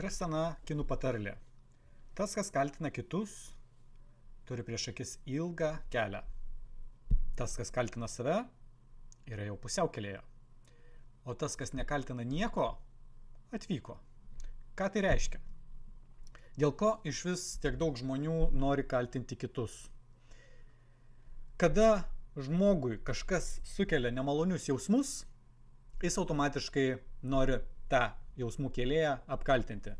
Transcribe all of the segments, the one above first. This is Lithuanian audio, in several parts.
Yra sena kinų patarlė. Tas, kas kaltina kitus, turi prieš akis ilgą kelią. Tas, kas kaltina save, yra jau pusiaukelėje. O tas, kas nekaltina nieko, atvyko. Ką tai reiškia? Dėl ko iš vis tiek daug žmonių nori kaltinti kitus? Kada žmogui kažkas sukelia nemalonius jausmus, jis automatiškai nori tą jausmų kėlėją apkaltinti.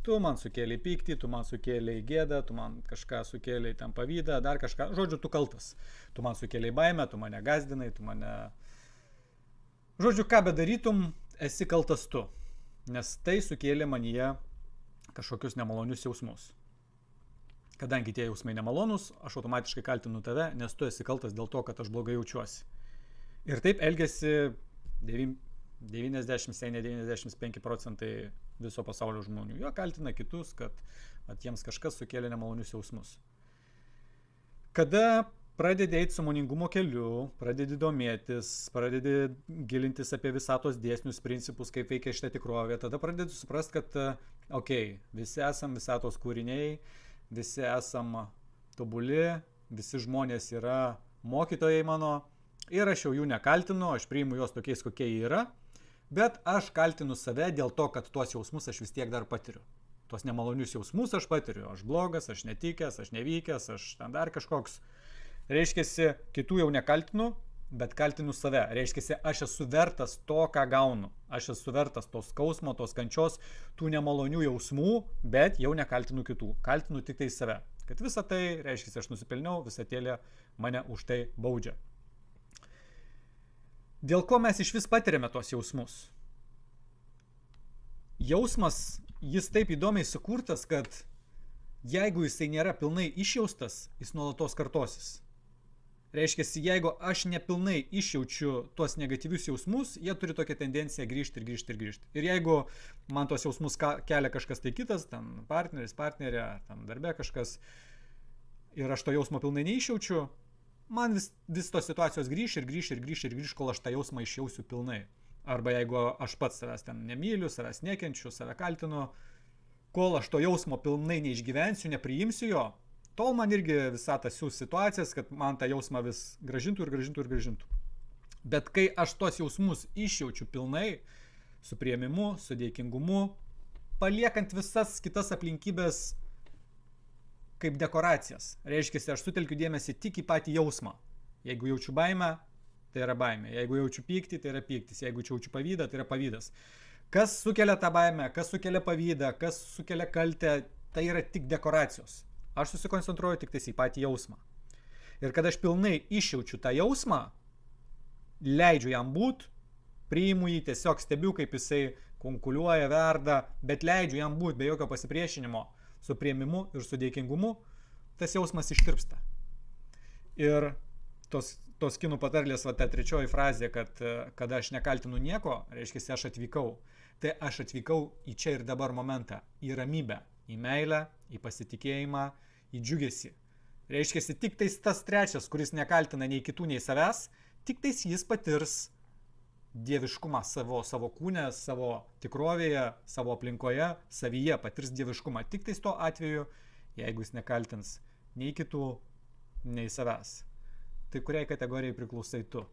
Tu man sukėlė pyktį, tu man sukėlė gėdą, tu man kažką sukėlė ten pavydą, dar kažką. Žodžiu, tu kaltas. Tu man sukėlė baimę, tu mane gazdinai, tu mane... Žodžiu, ką bedarytum, esi kaltas tu. Nes tai sukėlė manyje kažkokius nemalonius jausmus. Kadangi tie jausmai nemalonus, aš automatiškai kaltinu tave, nes tu esi kaltas dėl to, kad aš blogai jaučiuosi. Ir taip elgesi 90-95 procentai viso pasaulio žmonių. Jo kaltina kitus, kad jiems kažkas sukėlė nemalonius jausmus. Kada pradedi eiti sąmoningumo keliu, pradedi domėtis, pradedi gilintis apie visatos dėsnius, principus, kaip veikia šitą tikrovę, tada pradedi suprasti, kad visi esam visatos kūriniai, visi esam tobuli, visi žmonės yra mokytojai mano ir aš jau jų nekaltinu, aš priimu juos tokiais, kokie jie yra. Bet aš kaltinu save dėl to, kad tuos jausmus aš vis tiek dar patiriu. Tuos nemalonius jausmus aš patiriu. Aš blogas, aš netikęs, aš nevykęs, aš ten dar kažkoks. Reiškiasi, kitų jau nekaltinu, bet kaltinu save. Reiškiasi, aš esu vertas to, ką gaunu. Aš esu vertas tos skausmo, tos kančios, tų nemalonių jausmų, bet jau nekaltinu kitų. Kaltinu tik tai save. Kad visa tai, reiškiasi, aš nusipelniau, visatėlė mane už tai baudžia. Dėl ko mes iš vis patiriame tos jausmus? Jausmas, jis taip įdomiai sukurtas, kad jeigu jisai nėra pilnai išjaustas, jis nuolatos kartosis. Reiškia, jeigu aš nepilnai išjaučiu tuos negatyvius jausmus, jie turi tokią tendenciją grįžti ir grįžti ir grįžti. Ir jeigu man tuos jausmus kelia kažkas tai kitas, ten partneris, partnerė, ten darbe kažkas, ir aš to jausmo pilnai neišjaučiu, man vis tos situacijos grįš, kol aš tą jausmą išjausiu pilnai. Arba jeigu aš pats savęs ten nemyliu, savęs nekenčiu, save kaltinu, kol aš to jausmo pilnai neišgyvensiu, nepriimsiu jo, tol man irgi visata siūs situacijas, kad man tą jausmą vis gražintų. Bet kai aš tos jausmus išjaučiu pilnai, su priėmimu, su dėkingumu, paliekant visas kitas aplinkybės kaip dekoracijas. Reiškia, aš sutelkiu dėmesį tik į patį jausmą. Jeigu jaučiu baimę, tai yra baimė. Jeigu jaučiu pyktį, tai yra pyktis. Jeigu jaučiu pavydą, tai yra pavydas. Kas sukelia tą baimę, kas sukelia pavydą, kas sukelia kaltę, tai yra tik dekoracijos. Aš susikoncentruoju tik tais į patį jausmą. Ir kad aš pilnai išjaučiu tą jausmą, leidžiu jam būt, priimu jį, tiesiog stebiu, kaip jisai konkuliuoja, verda, bet leidžiu jam būt be jokio pasipriešinimo, su priėmimu ir su dėkingumu, tas jausmas ištirpsta. Ir tos kinų patarlės, ta trečioji frazė, kad aš nekaltinu nieko, reiškia, aš atvykau. Tai aš atvykau į čia ir dabar momentą, į ramybę, į meilę, į pasitikėjimą, į džiugesį. Reiškia, tik tais tas trečias, kuris nekaltina nei kitų, nei savęs, tik tais jis patirs dieviškumą savo kūne, savo tikrovėje, savo aplinkoje, savyje patirs dieviškumą. Tik tais tuo atveju, jeigu jis nekaltins nei kitų, nei savęs. Tai kuriai kategorijai priklausai tu?